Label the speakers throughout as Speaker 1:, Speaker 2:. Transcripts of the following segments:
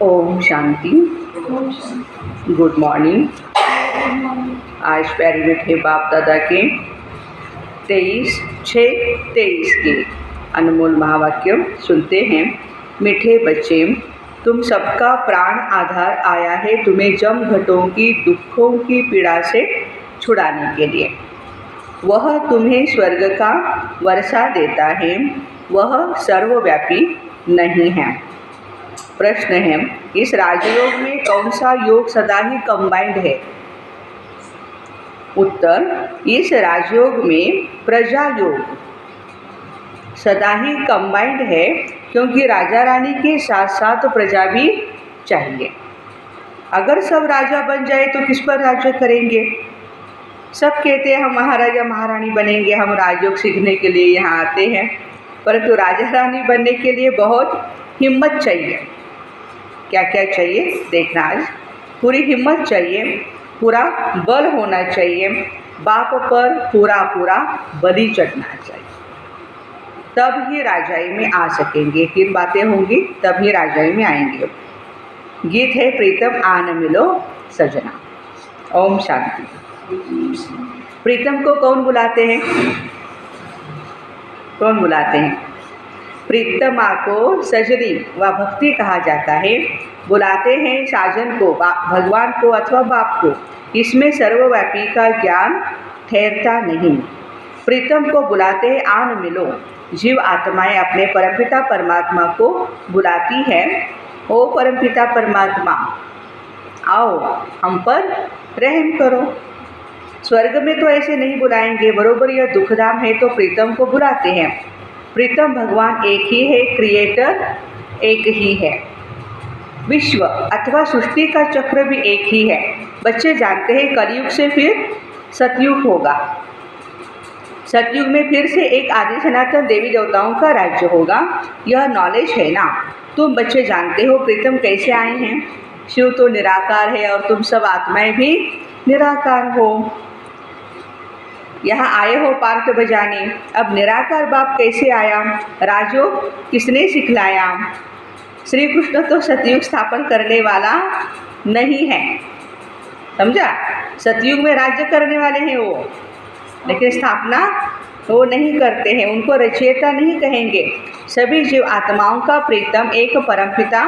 Speaker 1: Om Shanti. Good morning. आज प्यारे मीठे बाप दादा के 23/6/23 के अनमोल महावाक्य सुनते हैं। मीठे बच्चे, तुम सबका प्राण आधार आया है तुम्हें जम घटों की दुखों की पीड़ा से छुड़ाने के लिए। वह तुम्हें स्वर्ग का वर्षा देता है, वह सर्वव्यापी नहीं है। प्रश्न है, इस राजयोग में कौन सा योग सदा ही कंबाइंड है? उत्तर, इस राजयोग में प्रजा योग सदा ही कंबाइंड है, क्योंकि राजा रानी के साथ साथ प्रजा भी चाहिए। अगर सब राजा बन जाए तो किस पर राज्य करेंगे? सब कहते हैं हम महाराजा महारानी बनेंगे, हम राजयोग सीखने के लिए यहाँ आते हैं, परंतु राजा रानी बनने के लिए बहुत हिम्मत चाहिए। क्या क्या चाहिए देखना आज। पूरी हिम्मत चाहिए, पूरा बल होना चाहिए, बाप पर पूरा बलि चढ़ना चाहिए, तब ही राजाई में आ सकेंगे। 3 बातें होंगी तब ही राजाई में आएंगे। गीत है प्रीतम आन मिलो सजना। ओम शांति। प्रीतम को कौन बुलाते हैं? कौन बुलाते हैं? प्रीतमा को सजनी व भक्ति कहा जाता है। बुलाते हैं साजन को, भगवान को अथवा बाप को। इसमें सर्वव्यापी का ज्ञान ठहरता नहीं। प्रीतम को बुलाते हैं आन मिलो। जीव आत्माएं अपने परमपिता परमात्मा को बुलाती है, ओ परमपिता परमात्मा आओ हम पर रहम करो। स्वर्ग में तो ऐसे नहीं बुलाएंगे, बरोबर यह दुखधाम है तो प्रीतम को बुलाते हैं। प्रीतम भगवान एक ही है, क्रिएटर एक ही है, विश्व अथवा सृष्टि का चक्र भी एक ही है। बच्चे जानते हैं कलयुग से फिर सतयुग होगा। सतयुग में फिर से एक आदि सनातन देवी देवताओं का राज्य होगा। यह नॉलेज है ना। तुम बच्चे जानते हो प्रीतम कैसे आए हैं। शिव तो निराकार है और तुम सब आत्माएं भी निराकार हो। यहाँ आए हो पार्ट बजाने। अब निराकार बाप कैसे आया? राजयोग किसने सिखलाया? श्री कृष्ण तो सतयुग स्थापन करने वाला नहीं है, समझा? सतयुग में राज्य करने वाले हैं वो, लेकिन स्थापना वो नहीं करते हैं। उनको रचयिता नहीं कहेंगे। सभी जीव आत्माओं का प्रीतम एक परमपिता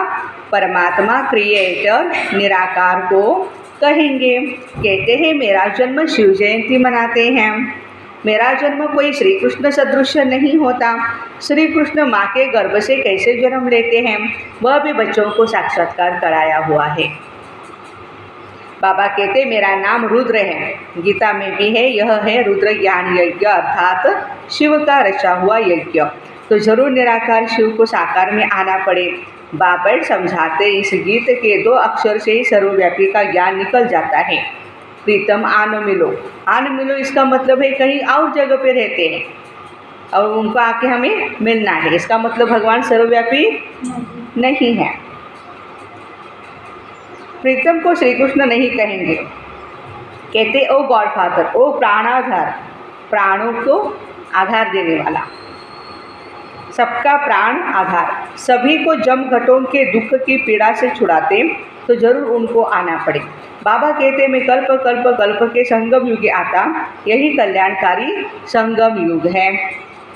Speaker 1: परमात्मा क्रिएटर निराकार को कहेंगे। कहते हैं मेरा जन्म शिव जयंती मनाते हैं। मेरा जन्म कोई श्री कृष्ण सदृश नहीं होता। श्री कृष्ण माँ के गर्भ से कैसे जन्म लेते हैं, वह भी बच्चों को साक्षात्कार कराया हुआ है। बाबा कहते मेरा नाम रुद्र है। गीता में भी है, यह है रुद्र ज्ञान यज्ञ, अर्थात शिव का रचा हुआ यज्ञ। तो जरूर निराकार शिव को साकार में आना पड़े। बाबा समझाते इस गीत के 2 अक्षर से ही सर्वव्यापी का ज्ञान निकल जाता है। प्रीतम आन मिलो। आन मिलो इसका मतलब है कहीं और जगह पे रहते हैं और उनको आके हमें मिलना है। इसका मतलब भगवान सर्वव्यापी नहीं है। प्रीतम को श्री कृष्ण नहीं कहेंगे। कहते ओ गॉड फादर, ओ प्राणाधार, प्राणों को आधार देने वाला, सबका प्राण आधार। सभी को जम घटों के दुख की पीड़ा से छुड़ाते तो जरूर उनको आना पड़े। बाबा कहते मैं कल्प कल्प कल्प के संगम युग आता, यही कल्याणकारी संगम युग है।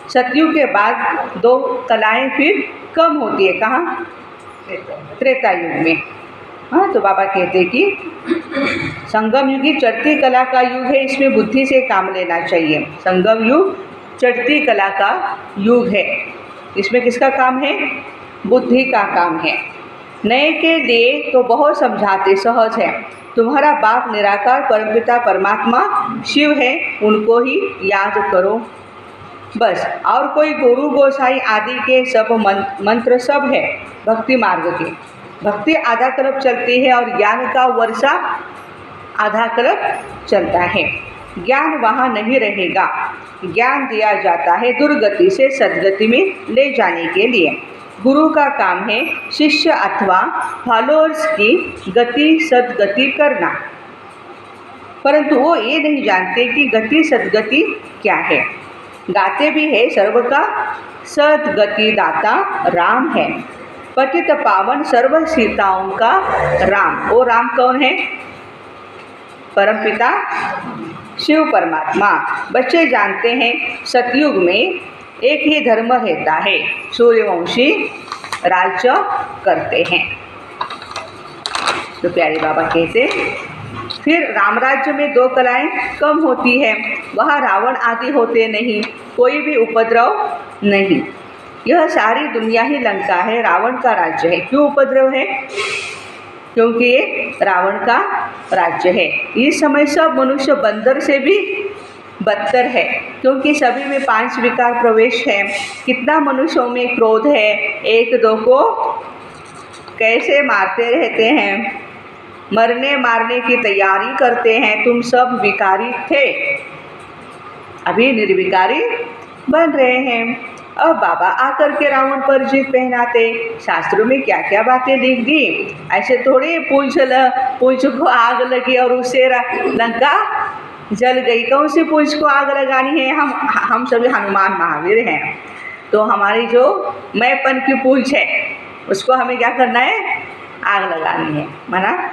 Speaker 1: सतयुग के बाद 2 कलाएं फिर कम होती है। कहाँ? त्रेता युग में। हाँ, तो बाबा कहते कि संगम युग ही चढ़ती कला का युग है, इसमें बुद्धि से काम लेना चाहिए। संगम युग चढ़ती कला का युग है, इसमें किसका काम है? बुद्धि का काम है। नए के लिए तो बहुत समझाते, सहज है। तुम्हारा बाप निराकार परमपिता परमात्मा शिव है, उनको ही याद करो बस। और कोई गुरु गोसाई आदि के सब मंत्र सब है भक्ति मार्ग के। भक्ति आधा कल्प चलती है और ज्ञान का वर्षा आधा कल्प चलता है। ज्ञान वहाँ नहीं रहेगा। ज्ञान दिया जाता है दुर्गति से सद्गति में ले जाने के लिए। गुरु का काम है शिष्य अथवा फॉलोअर्स की गति सद्गति करना, परंतु वो ये नहीं जानते कि गति सद्गति क्या है। गाते भी है सर्व का सद्गति दाता राम है, पतित पावन सर्व सीताओं का राम। वो राम कौन है? परमपिता शिव परमात्मा। बच्चे जानते हैं सतयुग में एक ही धर्म रहता है, सूर्यवंशी राज्य करते हैं। तो प्यारे बाबा कहते फिर रामराज्य में दो कलाएं कम होती है, वहाँ रावण आदि होते नहीं, कोई भी उपद्रव नहीं। यह सारी दुनिया ही लंका है, रावण का राज्य है। क्यों उपद्रव है? क्योंकि ये रावण का राज्य है। इस समय सब मनुष्य बंदर से भी बदतर है, क्योंकि सभी में 5 विकार प्रवेश है। कितना मनुष्यों में क्रोध है, एक दो को कैसे मारते रहते हैं, मरने मारने की तैयारी करते हैं। तुम सब विकारी थे, अभी निर्विकारी बन रहे हैं। अब बाबा आकर के रावण पर जीत पहनाते। शास्त्रों में क्या क्या बातें लिख दी, ऐसे थोड़ी पूंछ को आग लगी और उससे लंका जल गई। कौन सी पूंछ को आग लगानी है? हम सभी हनुमान महावीर हैं, तो हमारी जो मैंपन की पूंछ है उसको हमें क्या करना है? आग लगानी है, माना?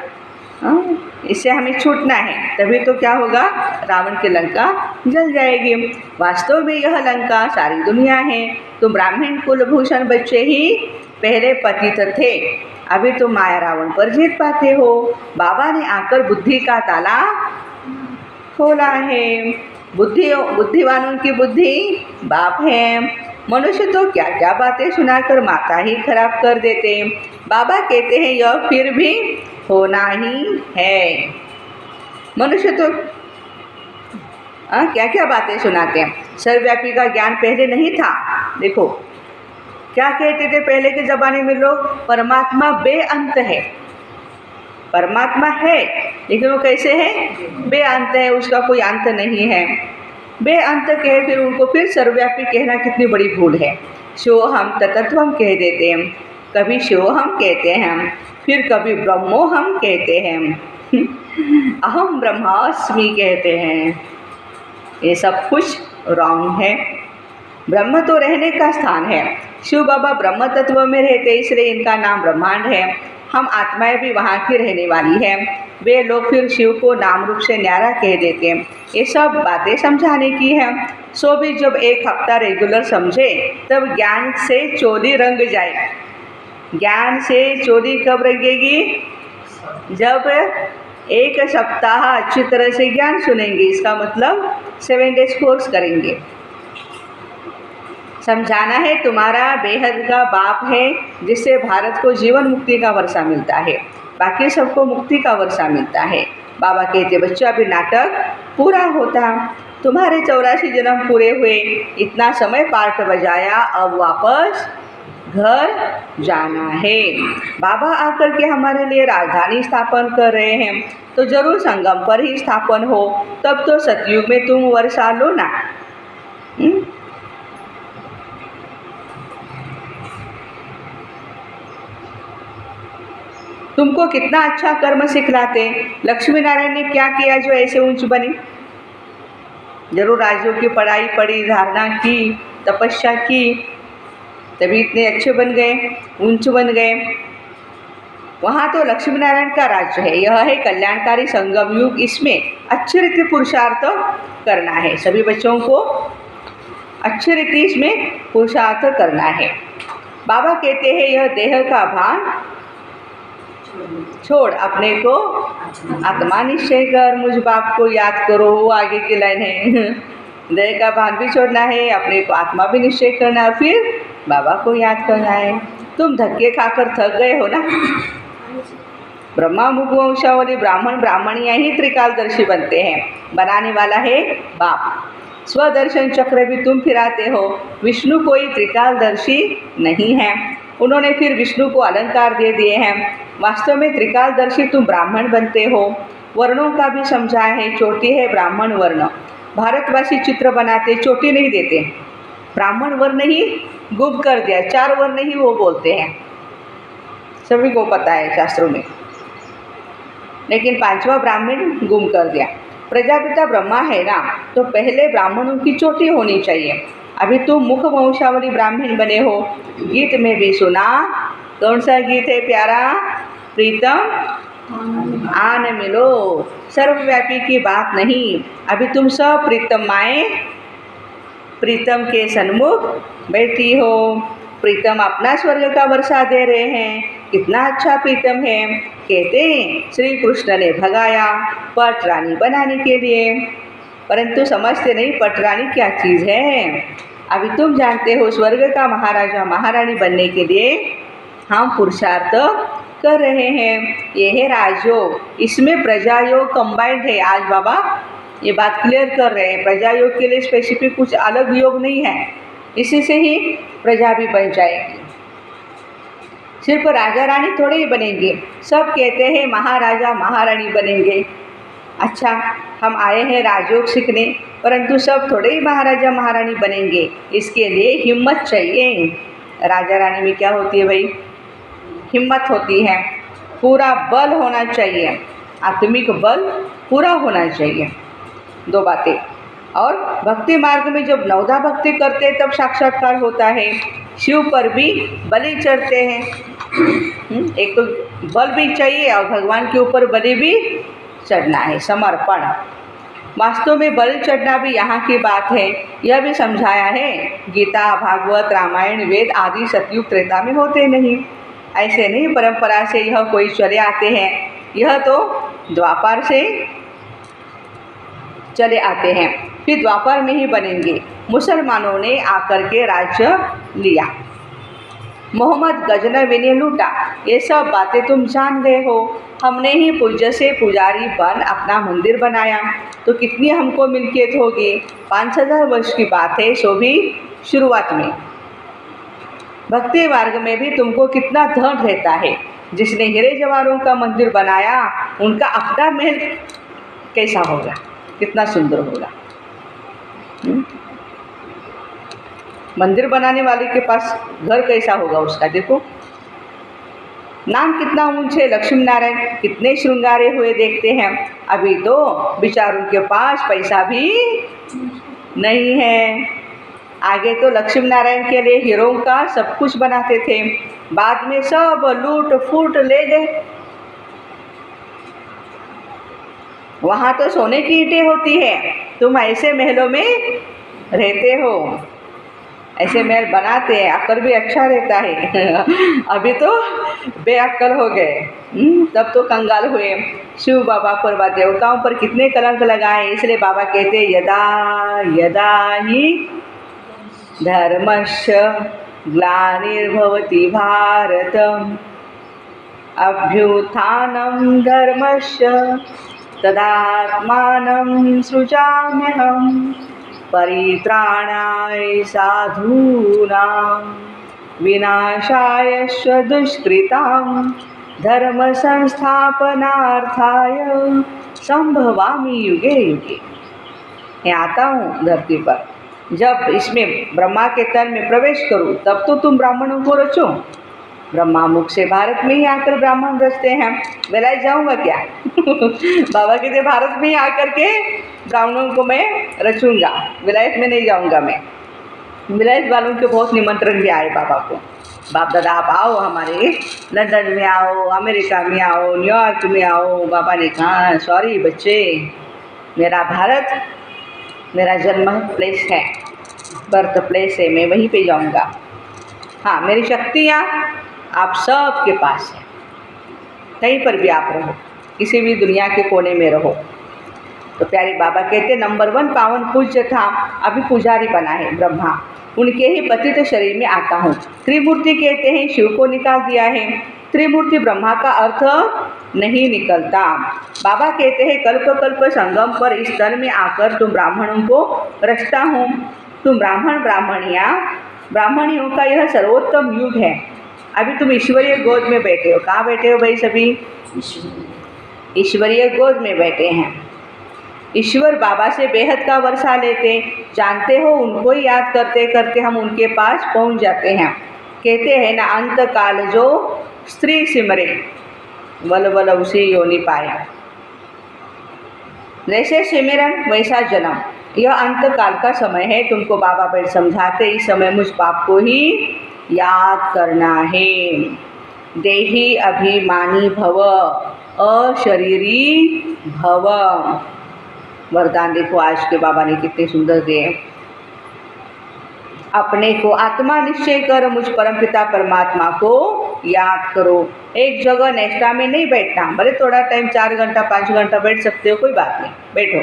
Speaker 1: इससे हमें छूटना है, तभी तो क्या होगा? रावण की लंका जल जाएगी। वास्तव में यह लंका सारी दुनिया है। तुम ब्राह्मण कुलभूषण बच्चे ही पहले पतित थे, अभी तुम माया रावण पर जीत पाते हो। बाबा ने आकर बुद्धि का ताला खोला है। बुद्धिवानों की बुद्धि बाप है। मनुष्य तो क्या क्या बातें सुनाकर माथा ही खराब कर देते। बाबा कहते हैं यह फिर भी होना ही है। मनुष्य तो क्या क्या बातें सुनाते हैं। सर्वव्यापी का ज्ञान पहले नहीं था। देखो क्या कहते थे पहले के ज़माने में लोग? परमात्मा बेअंत है। परमात्मा है, लेकिन वो कैसे है? बेअंत है, उसका कोई अंत नहीं है। बेअंत कहे फिर उनको फिर सर्वव्यापी कहना कितनी बड़ी भूल है। शिवोहम तत्त्वम कह देते हैं, कभी शिवोहम कहते हैं, फिर कभी ब्रह्मोहम कहते हैं, अहम ब्रह्मास्मि कहते हैं। ये सब कुछ रॉन्ग है। ब्रह्म तो रहने का स्थान है। शिव बाबा ब्रह्म तत्व में रहते, इसलिए इनका नाम ब्रह्मांड है। हम आत्माएं भी वहाँ की रहने वाली हैं। वे लोग फिर शिव को नाम रूप से न्यारा कह देते हैं। ये सब बातें समझाने की है। सो भी जब एक हफ्ता रेगुलर समझे तब ज्ञान से चोली रंग जाए। ज्ञान से चोली कब रंगेगी? जब एक सप्ताह अच्छी तरह से ज्ञान सुनेंगे। इसका मतलब 7 डेज कोर्स करेंगे। समझाना है तुम्हारा बेहद का बाप है, जिससे भारत को जीवन मुक्ति का वर्षा मिलता है, बाकी सबको मुक्ति का वर्षा मिलता है। बाबा कहते बच्चा भी नाटक पूरा होता। तुम्हारे 84 जन्म पूरे हुए, इतना समय पार्ट बजाया, अब वापस घर जाना है। बाबा आकर के हमारे लिए राजधानी स्थापन कर रहे हैं, तो जरूर संगम पर ही स्थापन हो। तब तो सतयुग में तुम वर्षा लो ना। तुमको कितना अच्छा कर्म सिखलाते। लक्ष्मी नारायण ने क्या किया जो ऐसे ऊंच बने? जरूर राजों की पढ़ाई पढ़ी, धारणा की, तपस्या की, तभी इतने अच्छे बन गए, ऊंच बन गए। वहाँ तो लक्ष्मी नारायण का राज्य है। यह है कल्याणकारी संगम युग। इसमें अच्छी रीति पुरुषार्थ करना है। सभी बच्चों को अच्छी रीति इसमें पुरुषार्थ करना है। बाबा कहते हैं यह देह का भान छोड़, अपने को आत्मा निश्चय कर, मुझ बाप को याद करो। वो आगे की लाइन है। देह का भान भी छोड़ना है, अपने को आत्मा भी निश्चय करना है, फिर बाबा को याद करना है। तुम धक्के खाकर थक गए हो ना। ब्रह्मा मुख वंशावली ब्राह्मण ब्राह्मणियाँ ही त्रिकालदर्शी बनते हैं। बनाने वाला है बाप। स्वदर्शन चक्र भी तुम फिराते हो। विष्णु कोई त्रिकालदर्शी नहीं है। उन्होंने फिर विष्णु को अलंकार दे दिए हैं। वास्तव में त्रिकालदर्शी तुम ब्राह्मण बनते हो। वर्णों का भी समझाया है। चोटी है ब्राह्मण वर्ण। भारतवासी चित्र बनाते, चोटी नहीं देते। ब्राह्मण वर्ण ही गुम कर दिया, 4 वर्ण ही वो बोलते हैं, सभी को पता है शास्त्रों में। लेकिन 5वां ब्राह्मण गुम कर दिया। प्रजापिता ब्रह्मा है ना, तो पहले ब्राह्मणों की चोटी होनी चाहिए। अभी तुम मुख वंशावली ब्राह्मण बने हो। गीत में भी सुना कौन सा गीत है प्यारा? प्रीतम आन मिलो। सर्वव्यापी की बात नहीं। अभी तुम सब प्रीतम माए प्रीतम के सन्मुख बैठी हो। प्रीतम अपना स्वर्ग का वर्षा दे रहे हैं। कितना अच्छा प्रीतम है। कहते हैं श्री कृष्ण ने भगाया पट रानी बनाने के लिए, परंतु समझते नहीं पट रानी क्या चीज़ है। अभी तुम जानते हो स्वर्ग का महाराजा महारानी बनने के लिए हम पुरुषार्थ कर रहे हैं। ये है राजयोग, इसमें प्रजा योग कंबाइंड है। आज बाबा ये बात क्लियर कर रहे हैं, प्रजा योग के लिए स्पेसिफिक कुछ अलग योग नहीं है, इसी से ही प्रजा भी बन जाएगी। सिर्फ राजा रानी थोड़े ही बनेंगे, सब कहते हैं महाराजा महारानी बनेंगे। अच्छा, हम आए हैं राजयोग सीखने, परंतु सब थोड़े ही महाराजा महारानी बनेंगे। इसके लिए हिम्मत चाहिए। राजा रानी में क्या होती है भाई? हिम्मत होती है, पूरा बल होना चाहिए, आत्मिक बल पूरा होना चाहिए। दो बातें। और भक्ति मार्ग में जब नवदा भक्ति करते हैं तब साक्षात्कार होता है। शिव पर भी बलि चढ़ते हैं। एक तो बल भी चाहिए और भगवान के ऊपर बलि भी चढ़ना है, समर्पण। वास्तव में बलि चढ़ना भी यहाँ की बात है। यह भी समझाया है, गीता भागवत रामायण वेद आदि सतयुग त्रेता में होते नहीं। ऐसे नहीं परंपरा से यह कोई चले आते हैं, यह तो द्वापर से चले आते हैं, फिर द्वापर में ही बनेंगे। मुसलमानों ने आकर के राज्य लिया, मोहम्मद गजनवी ने लूटा। ये सब बातें तुम जान गए हो। हमने ही पूज्य से पुजारी बन अपना मंदिर बनाया, तो कितनी हमको मिल्कियत होगी। 5000 वर्ष की बात है, सो भी शुरुआत में। भक्ति मार्ग में भी तुमको कितना धन रहता है। जिसने हीरे जवाहरों का मंदिर बनाया, उनका अपना महल कैसा होगा, कितना सुंदर होगा। मंदिर बनाने वाले के पास घर कैसा होगा उसका, देखो। नाम कितना ऊंचे, लक्ष्मी नारायण कितने श्रृंगारे हुए देखते हैं। अभी तो बेचारों के पास पैसा भी नहीं है। आगे तो लक्ष्मी नारायण के लिए हीरों का सब कुछ बनाते थे, बाद में सब लूट फूट ले गए। वहाँ तो सोने की ईंटें होती है, तुम ऐसे महलों में रहते हो। ऐसे महल बनाते हैं, अक्ल भी अच्छा रहता है। अभी तो बेअक्ल हो गए, तब तो कंगाल हुए। शिव बाबा पर व देवताओं पर कितने कलंक लगाए। इसलिए बाबा कहते यदा यदा ही धर्मस्य ग्लानिर्भवति भारत अभ्युत्थानं धर्मस्य तदात्मानं सृजाम्यहम् परित्राणाय साधूनां विनाशाय च दुष्कृतां धर्म संस्थापनार्थाय संभवामि युगे युगे। मैं आता हूँ धरती पर, जब इसमें ब्रह्मा के तन में प्रवेश करूँ तब तो तुम ब्राह्मणों को रचो। ब्रह्मा मुख से भारत में ही आकर ब्राह्मण रचते हैं, विलायत जाऊँगा क्या? बाबा कहते भारत में ही आकर के ब्राह्मणों को मैं रचूँगा, विलायत में नहीं जाऊँगा मैं। विलायत वालों के बहुत निमंत्रण भी आए बाबा को, बाप दादा आप आओ, हमारे लंदन में आओ, अमेरिका में आओ, न्यूयॉर्क में आओ। बाबा ने कहा सॉरी बच्चे, मेरा भारत मेरा जन्म प्लेस है, बर्थ प्लेस है, मैं वहीं पे जाऊँगा। हाँ, मेरी शक्तियाँ आप सब के पास है, कहीं पर भी आप रहो, किसी भी दुनिया के कोने में रहो। तो प्यारे बाबा कहते नंबर 1 पावन पूज्य था, अभी पुजारी बना है ब्रह्मा, उनके ही पतित शरीर में आता हूँ। त्रिमूर्ति कहते हैं शिव को निकाल दिया है, त्रिमूर्ति ब्रह्मा का अर्थ नहीं निकलता। बाबा कहते हैं कल्प कल्प संगम पर इस तन में आकर तुम ब्राह्मणों को रचता हूँ। तुम ब्राह्मण ब्राह्मणियों का यह सर्वोत्तम युग है। अभी तुम ईश्वरीय गोद में बैठे हो। कहाँ बैठे हो भाई सभी? ईश्वरीय गोद में बैठे हैं। ईश्वर बाबा से बेहद का वर्षा लेते, जानते हो उनको ही याद करते करते हम उनके पास पहुंच जाते हैं। कहते हैं ना, अंत काल जो स्त्री सिमरे वल वल उसी योनि पाया। जैसे सिमरन वैसा जन्म, यह अंत काल का समय है। तुमको बाबा बैठ समझाते, इस समय मुझ बाप को ही याद करना है। देही अभिमानी भव, अशरीरी भव। वरदान देखो आज के बाबा ने कितने सुंदर दिए। अपने को आत्मा निश्चय कर मुझ परमपिता परमात्मा को याद करो। एक जगह नेष्ठा में नहीं बैठना, भले थोड़ा टाइम 4 घंटा 5 घंटा बैठ सकते हो, कोई बात नहीं, बैठो,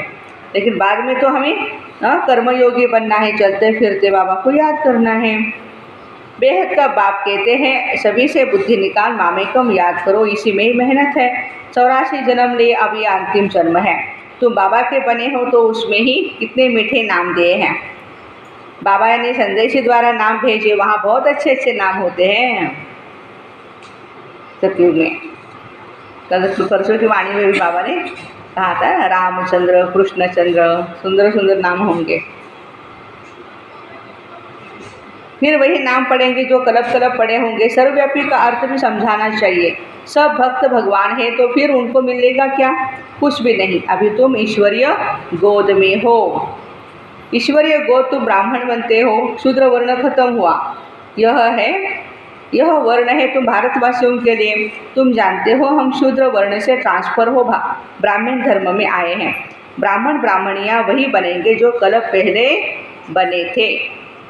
Speaker 1: लेकिन बाद में तो हमें कर्मयोगी बनना है, चलते फिरते बाबा को याद करना है। बेहद का बाप कहते हैं सभी से बुद्धि निकाल मामेकम याद करो, इसी में ही मेहनत है। 84 जन्म ले, अब ये अंतिम जन्म है। तुम बाबा के बने हो तो उसमें ही कितने मीठे नाम दिए हैं। बाबा ने संदेशी द्वारा नाम भेजे, वहाँ बहुत अच्छे अच्छे नाम होते हैं सतयुग में। कल परसों की वाणी में भी बाबा ने कहा था रामचंद्र, कृष्णचंद्र, सुंदर सुंदर नाम होंगे। फिर वही नाम पढ़ेंगे जो कलब कलब पढ़े होंगे। सर्वव्यापी का अर्थ भी समझाना चाहिए। सब भक्त भगवान है तो फिर उनको मिलेगा क्या? कुछ भी नहीं। अभी तुम ईश्वरीय गोद में हो। ईश्वरीय गोद तुम ब्राह्मण बनते हो, शूद्र वर्ण खत्म हुआ। यह वर्ण है तुम भारतवासियों के लिए। तुम जानते हो हम शूद्र वर्ण से ट्रांसफर हो ब्राह्मण धर्म में आए हैं। ब्राह्मण ब्राह्मणियाँ वही बनेंगे जो कल पहले बने थे।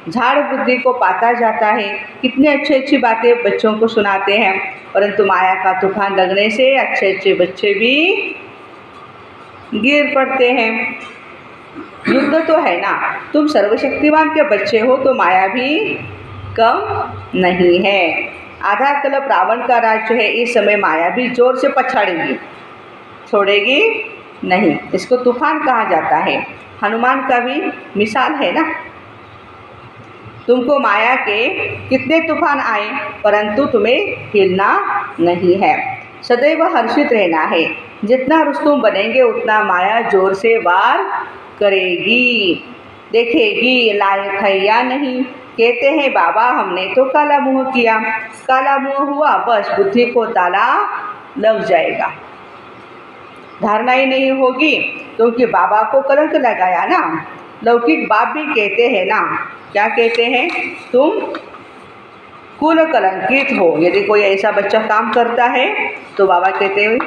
Speaker 1: झाड़ बुद्धि को पाता जाता है। कितनी अच्छी अच्छी बातें बच्चों को सुनाते हैं, परंतु माया का तूफान लगने से अच्छे अच्छे बच्चे भी गिर पड़ते हैं। युद्ध तो है ना, तुम सर्वशक्तिमान के बच्चे हो तो माया भी कम नहीं है। आधा कल्प रावण का राज्य है, इस समय माया भी जोर से पछाड़ेगी, छोड़ेगी नहीं। इसको तूफान कहा जाता है। हनुमान का भी मिसाल है ना। तुमको माया के कितने तूफान आए, परंतु तुम्हें हिलना नहीं है। सदैव हर्षित रहना है। जितना रुस्तुम बनेंगे उतना माया जोर से वार करेगी, देखेगी लायक है या नहीं। कहते हैं बाबा हमने तो काला मुँह किया, काला मुँह हुआ बस बुद्धि को ताला लग जाएगा, धारणा ही नहीं होगी, क्योंकि बाबा को कलंक लगाया ना। लौकिक बाप भी कहते हैं ना, क्या कहते हैं? तुम कुल कलंकित हो। यदि कोई ऐसा बच्चा काम करता है तो बाबा कहते हैं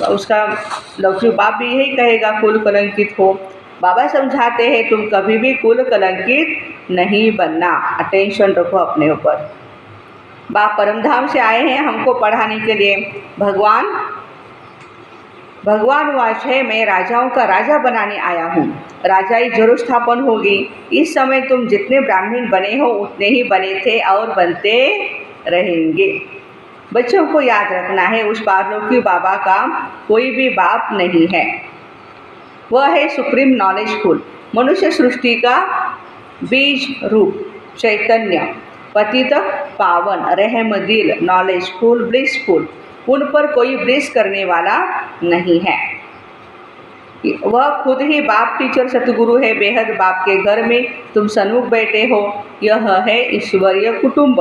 Speaker 1: उसका लौकिक बाप भी यही कहेगा, कुल कलंकित हो। बाबा समझाते हैं तुम कभी भी कुल कलंकित नहीं बनना। अटेंशन रखो अपने ऊपर। बाप परमधाम से आए हैं हमको पढ़ाने के लिए। भगवान वाच है मैं राजाओं का राजा बनाने आया हूँ। राजाई जरूर स्थापन होगी। इस समय तुम जितने ब्राह्मण बने हो उतने ही बने थे और बनते रहेंगे। बच्चों को याद रखना है उस पारलौकिक बाबा का कोई भी बाप नहीं है। वह है सुप्रीम नॉलेजफुल, मनुष्य सृष्टि का बीज रूप चैतन्य, पतित पावन, रहमदिल, नॉलेजफुल, ब्लिसफुल। उन पर कोई ब्लिस करने वाला नहीं है। वह खुद ही बाप टीचर सतगुरु है। बेहद बाप के घर में तुम सन्मुख बैठे हो। यह है ईश्वरीय कुटुंब।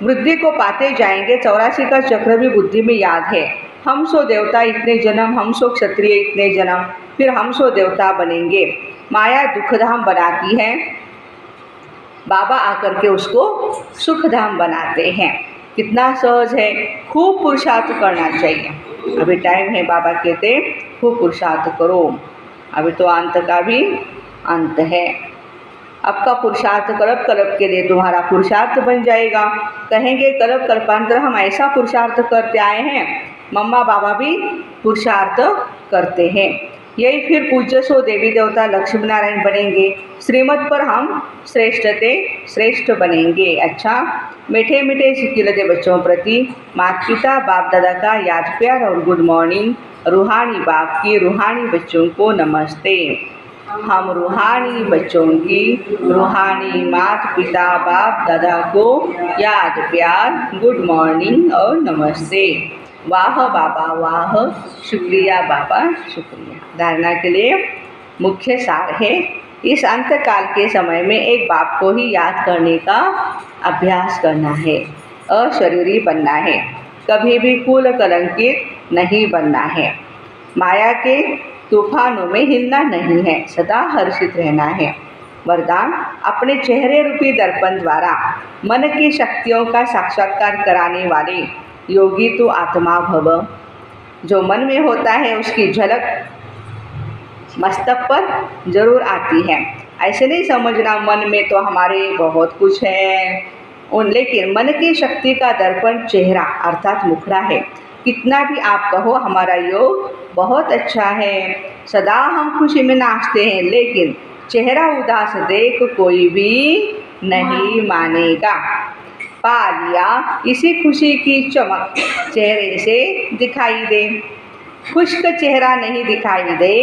Speaker 1: वृद्धि को पाते जाएंगे। 84 का चक्र भी बुद्धि में याद है। हम सो देवता इतने जन्म, हम सो क्षत्रिय इतने जन्म, फिर हम सो देवता बनेंगे। माया दुखधाम बनाती है, बाबा आकर के उसको सुखधाम बनाते हैं। कितना सहज है। खूब पुरुषार्थ करना चाहिए। अभी टाइम है, बाबा कहते खूब पुरुषार्थ करो। अभी तो अंत का भी अंत है। आपका पुरुषार्थ कल्प कल्प के लिए तुम्हारा पुरुषार्थ बन जाएगा। कहेंगे कल्प कल्पांतर हम ऐसा पुरुषार्थ करते आए हैं। मम्मा बाबा भी पुरुषार्थ करते हैं। यही फिर पूज्य सो देवी देवता लक्ष्मी नारायण बनेंगे। श्रीमत पर हम श्रेष्ठ बनेंगे। अच्छा, मीठे मीठे सिकिलते बच्चों प्रति माता पिता बाप दादा का याद प्यार और गुड मॉर्निंग। रूहानी बाप की रूहानी बच्चों को नमस्ते। हम रूहानी बच्चों की रूहानी माता पिता बाप दादा को याद प्यार, गुड मॉर्निंग और नमस्ते। वाह बाबा वाह, शुक्रिया बाबा शुक्रिया। धारणा के लिए मुख्य सार है, इस अंतकाल के समय में एक बाप को ही याद करने का अभ्यास करना है। अशरीरी बनना है, कभी भी कुल कलंकित नहीं बनना है। माया के तूफानों में हिलना नहीं है, सदा हर्षित रहना है। वरदान, अपने चेहरे रूपी दर्पण द्वारा मन की शक्तियों का साक्षात्कार कराने वाले योगी तू आत्मा भव। जो मन में होता है उसकी झलक मस्तक पर जरूर आती है। ऐसे नहीं समझना मन में तो हमारे बहुत कुछ है, लेकिन मन की शक्ति का दर्पण चेहरा अर्थात मुखड़ा है। कितना भी आप कहो हमारा योग बहुत अच्छा है, सदा हम खुशी में नाचते हैं, लेकिन चेहरा उदास देख कोई भी नहीं मानेगा। पा लिया इसी खुशी की चमक चेहरे से दिखाई दे। खुश्क चेहरा नहीं दिखाई दे,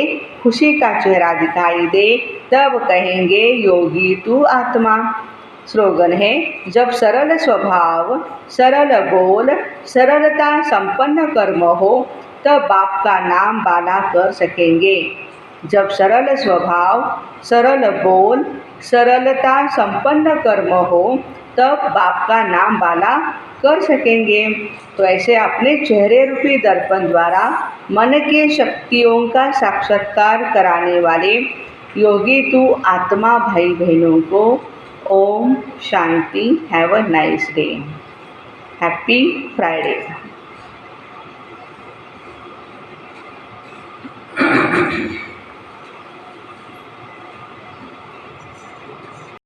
Speaker 1: खुशी का चेहरा दिखाई दे, तब कहेंगे योगी तू आत्मा। स्लोगन है, जब सरल स्वभाव, सरल बोल, सरलता संपन्न कर्म हो, तब बाप का नाम बाला कर सकेंगे। जब सरल स्वभाव, सरल बोल, सरलता संपन्न कर्म हो, तब बाप का नाम बाला कर सकेंगे। तो ऐसे अपने चेहरे रूपी दर्पण द्वारा मन के शक्तियों का साक्षात्कार कराने वाले योगी तू आत्मा भाई बहनों को ओम शांति। Have a nice day. Happy Friday.